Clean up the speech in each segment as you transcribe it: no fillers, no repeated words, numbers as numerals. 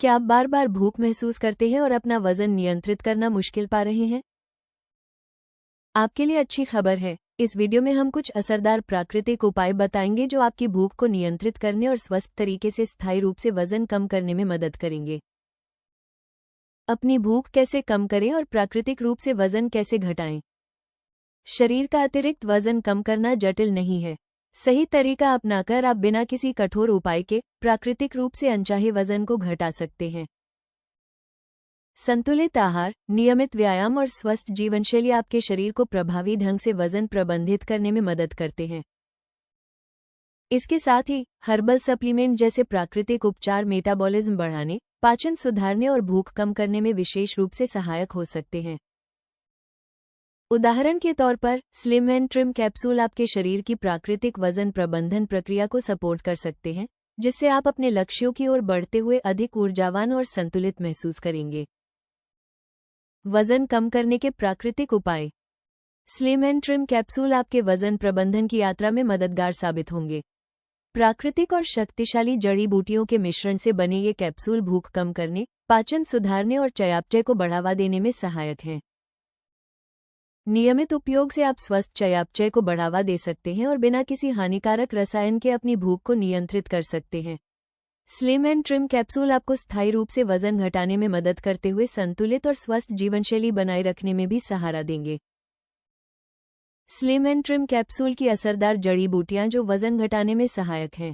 क्या आप बार बार भूख महसूस करते हैं और अपना वजन नियंत्रित करना मुश्किल पा रहे हैं? आपके लिए अच्छी खबर है। इस वीडियो में हम कुछ असरदार प्राकृतिक उपाय बताएंगे जो आपकी भूख को नियंत्रित करने और स्वस्थ तरीके से स्थायी रूप से वजन कम करने में मदद करेंगे। अपनी भूख कैसे कम करें और प्राकृतिक रूप से वजन कैसे घटाएं? शरीर का अतिरिक्त वजन कम करना जटिल नहीं है। सही तरीका अपनाकर आप बिना किसी कठोर उपाय के प्राकृतिक रूप से अनचाहे वजन को घटा सकते हैं। संतुलित आहार, नियमित व्यायाम और स्वस्थ जीवनशैली आपके शरीर को प्रभावी ढंग से वजन प्रबंधित करने में मदद करते हैं। इसके साथ ही हर्बल सप्लीमेंट जैसे प्राकृतिक उपचार मेटाबॉलिज्म बढ़ाने, पाचन सुधारने और भूख कम करने में विशेष रूप से सहायक हो सकते हैं। उदाहरण के तौर पर स्लिम एंड ट्रिम कैप्सूल आपके शरीर की प्राकृतिक वजन प्रबंधन प्रक्रिया को सपोर्ट कर सकते हैं, जिससे आप अपने लक्ष्यों की ओर बढ़ते हुए अधिक ऊर्जावान और संतुलित महसूस करेंगे। वजन कम करने के प्राकृतिक उपाय। स्लिम एंड ट्रिम कैप्सूल आपके वजन प्रबंधन की यात्रा में मददगार साबित होंगे। प्राकृतिक और शक्तिशाली जड़ी बूटियों के मिश्रण से बने ये कैप्सूल भूख कम करने, पाचन सुधारने और चयापचय को बढ़ावा देने में सहायक हैं। नियमित उपयोग से आप स्वस्थ चयापचय को बढ़ावा दे सकते हैं और बिना किसी हानिकारक रसायन के अपनी भूख को नियंत्रित कर सकते हैं। स्लिम एंड ट्रिम कैप्सूल आपको स्थायी रूप से वजन घटाने में मदद करते हुए संतुलित और स्वस्थ जीवनशैली बनाए रखने में भी सहारा देंगे। स्लिम एंड ट्रिम कैप्सूल की असरदार जड़ी बूटियां जो वजन घटाने में सहायक हैं।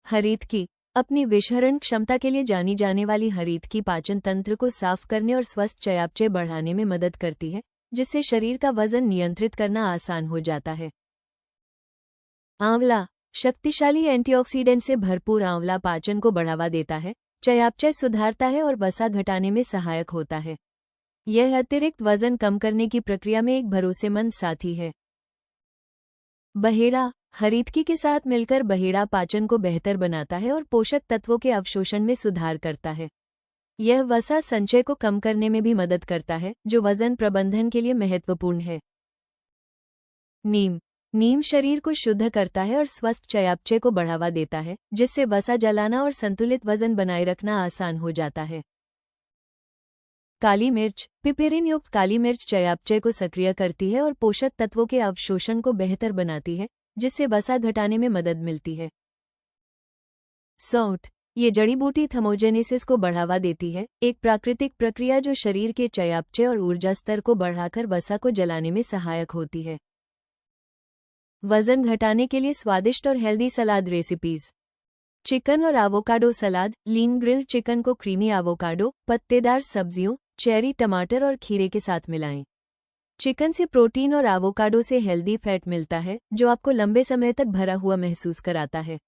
हरीतकी। अपनी विषहरण क्षमता के लिए जानी जाने वाली हरीतकी पाचन तंत्र को साफ करने और स्वस्थ चयापचय बढ़ाने में मदद करती है, जिससे शरीर का वजन नियंत्रित करना आसान हो जाता है। आंवला। शक्तिशाली एंटीऑक्सीडेंट से भरपूर आंवला पाचन को बढ़ावा देता है, चयापचय सुधारता है और वसा घटाने में सहायक होता है। यह अतिरिक्त वजन कम करने की प्रक्रिया में एक भरोसेमंद साथी है। बहेड़ा। हरीतकी के साथ मिलकर बहेड़ा पाचन को बेहतर बनाता है और पोषक तत्वों के अवशोषण में सुधार करता है। यह वसा संचय को कम करने में भी मदद करता है, जो वजन प्रबंधन के लिए महत्वपूर्ण है। नीम। नीम शरीर को शुद्ध करता है और स्वस्थ चयापचय को बढ़ावा देता है, जिससे वसा जलाना और संतुलित वजन बनाए रखना आसान हो जाता है। काली मिर्च। पिपेरिन युक्त काली मिर्च चयापचय को सक्रिय करती है और पोषक तत्वों के अवशोषण को बेहतर बनाती है, जिससे वसा घटाने में मदद मिलती है। सौंठ। ये जड़ी बूटी थर्मोजेनेसिस को बढ़ावा देती है, एक प्राकृतिक प्रक्रिया जो शरीर के चयापचय और ऊर्जा स्तर को बढ़ाकर वसा को जलाने में सहायक होती है। वजन घटाने के लिए स्वादिष्ट और हेल्दी सलाद रेसिपीज। चिकन और एवोकाडो सलाद। लीन ग्रिल्ड चिकन को क्रीमी एवोकाडो, पत्तेदार सब्जियों, चेरी टमाटर और खीरे के साथ मिलाएं। चिकन से प्रोटीन और एवोकाडो से हेल्दी फैट मिलता है, जो आपको लंबे समय तक भरा हुआ महसूस कराता है।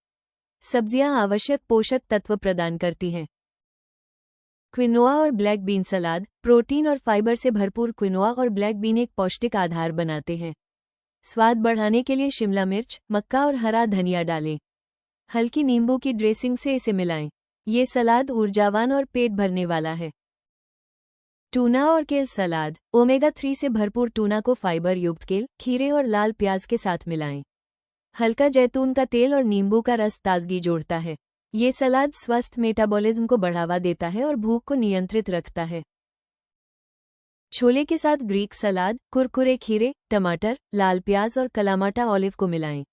सब्जियां आवश्यक पोषक तत्व प्रदान करती हैं। क्विनोआ और ब्लैक बीन सलाद। प्रोटीन और फाइबर से भरपूर क्विनोआ और ब्लैक बीन एक पौष्टिक आधार बनाते हैं। स्वाद बढ़ाने के लिए शिमला मिर्च, मक्का और हरा धनिया डालें। हल्की नींबू की ड्रेसिंग से इसे मिलाएं। ये सलाद ऊर्जावान और पेट भरने वाला है। टूना और केल सलाद। ओमेगा 3 से भरपूर टूना को फाइबर युक्त केल, खीरे और लाल प्याज के साथ मिलाएं। हल्का जैतून का तेल और नींबू का रस ताजगी जोड़ता है। ये सलाद स्वस्थ मेटाबॉलिज्म को बढ़ावा देता है और भूख को नियंत्रित रखता है। छोले के साथ ग्रीक सलाद। कुरकुरे खीरे, टमाटर, लाल प्याज और कलामाटा ऑलिव को मिलाएं।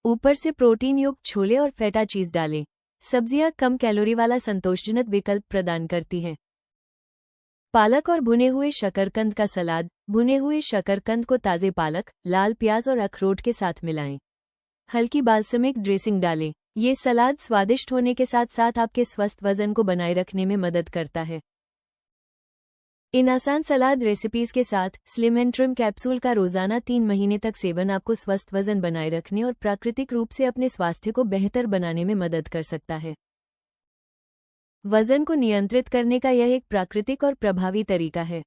ऊपर से प्रोटीन युक्त छोले और फेटा चीज डालें। सब्जियां कम कैलोरी वाला संतोषजनक विकल्प प्रदान करती हैं। पालक और भुने हुए शकरकंद का सलाद। भुने हुए शकरकंद को ताजे पालक, लाल प्याज और अखरोट के साथ मिलाएं। हल्की बाल्समिक ड्रेसिंग डालें। ये सलाद स्वादिष्ट होने के साथ साथ आपके स्वस्थ वजन को बनाए रखने में मदद करता है। इन आसान सलाद रेसिपीज के साथ स्लिम एंड ट्रिम कैप्सूल का रोजाना 3 महीने तक सेवन आपको स्वस्थ वजन बनाए रखने और प्राकृतिक रूप से अपने स्वास्थ्य को बेहतर बनाने में मदद कर सकता है। वजन को नियंत्रित करने का यह एक प्राकृतिक और प्रभावी तरीका है।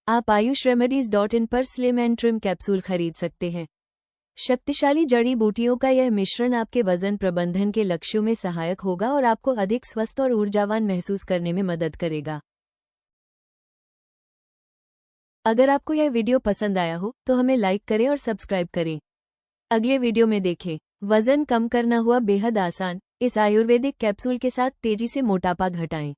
आप ayushremedies.in पर स्लिम एंड ट्रिम कैप्सूल खरीद सकते हैं। शक्तिशाली जड़ी बूटियों का यह मिश्रण आपके वजन प्रबंधन के लक्ष्यों में सहायक होगा और आपको अधिक स्वस्थ और ऊर्जावान महसूस करने में मदद करेगा। अगर आपको यह वीडियो पसंद आया हो तो हमें लाइक करें और सब्सक्राइब करें। अगले वीडियो में देखें। वजन कम करना हुआ बेहद आसान, इस आयुर्वेदिक कैप्सूल के साथ तेजी से मोटापा घटाएं।